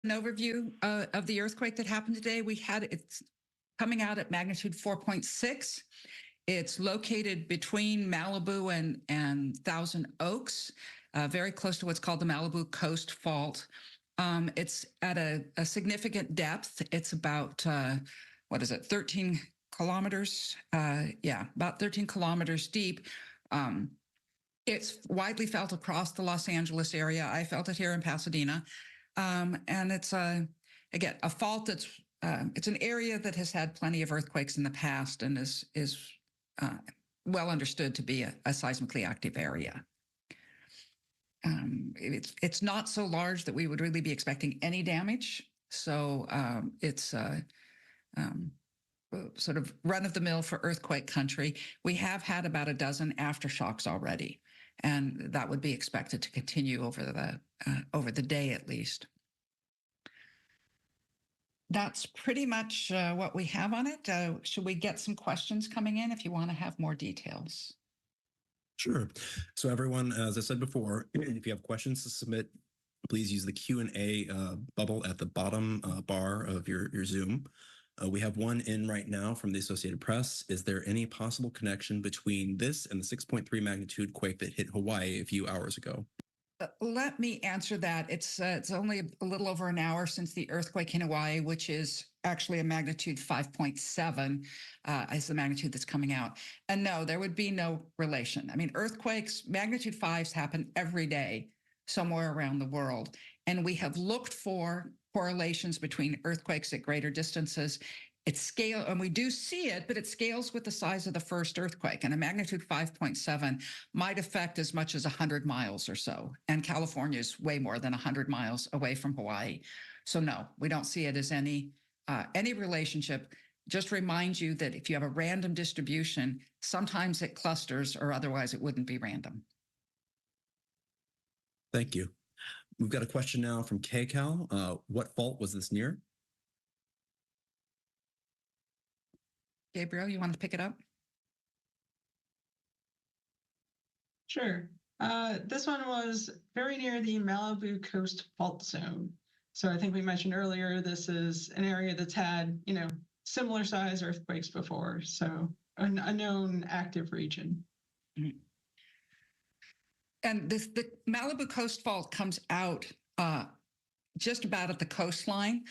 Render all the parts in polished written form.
An overview of the earthquake that happened today. It's coming out at magnitude 4.6. It's located between Malibu and Thousand Oaks, very close to what's called the Malibu Coast Fault. It's at a significant depth. It's about, 13 kilometers? About 13 kilometers deep. It's widely felt across the Los Angeles area. I felt it here in Pasadena. And it's, again, a fault that's, it's an area that has had plenty of earthquakes in the past and is well understood to be a seismically active area. It's not so large that we would really be expecting any damage. So it's sort of run-of-the-mill for earthquake country. We have had about a dozen aftershocks already, and that would be expected to continue over the day at least. That's pretty much what we have on it. Should we get some questions coming in if you want to have more details? Sure. So everyone, as I said before, if you have questions to submit, please use the Q&A bubble at the bottom bar of your Zoom. We have one in right now from the Associated Press. Is there any possible connection between this and the 6.3 magnitude quake that hit Hawaii a few hours ago? Let me answer that. It's only a little over an hour since the earthquake in Hawaii, which is actually a magnitude 5.7 is the magnitude that's coming out. And no, there would be no relation. I mean, earthquakes, magnitude 5s happen every day somewhere around the world. And we have looked for correlations between earthquakes at greater distances. And we do see it, but it scales with the size of the first earthquake. And a magnitude 5.7 might affect as much as 100 miles or so. And California is way more than 100 miles away from Hawaii. So no, we don't see it as any relationship. Just remind you that if you have a random distribution, sometimes it clusters, or otherwise it wouldn't be random. Thank you. We've got a question now from KCal. What fault was this near? Gabriel, you want to pick it up? Sure. This one was very near the Malibu Coast Fault Zone. So I think we mentioned earlier, this is an area that's had, similar size earthquakes before. So a known active region. Mm-hmm. And the Malibu Coast Fault comes out just about at the coastline.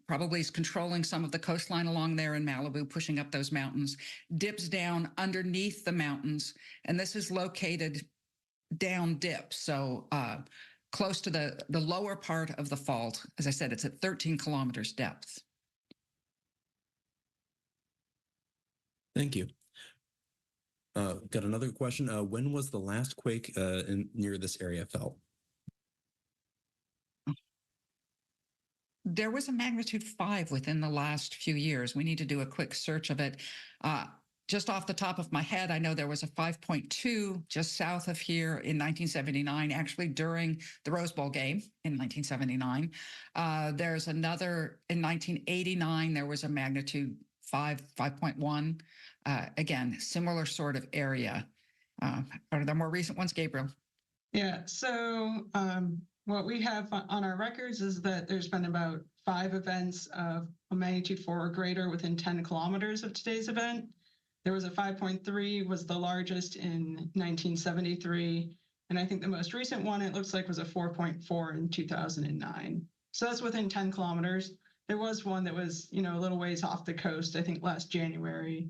Probably is controlling some of the coastline along there in Malibu, pushing up those mountains, dips down underneath the mountains. And this is located down dip. So close to the lower part of the fault. As I said, it's at 13 kilometers depth. Thank you. Got another question. When was the last quake near this area felt? There was a magnitude 5 within the last few years. We need to do a quick search of it. Just off the top of my head, I know there was a 5.2 just south of here in 1979, actually during the Rose Bowl game in 1979. There's another in 1989, there was a magnitude 5.1. Again, similar sort of area. Are there more recent ones, Gabriel? Yeah, so what we have on our records is that there's been about 5 events of a magnitude 4 or greater within 10 kilometers of today's event. There was a 5.3 was the largest in 1973. And I think the most recent one, it looks like, was a 4.4 in 2009. So that's within 10 kilometers. There was one that was, a little ways off the coast, I think last January,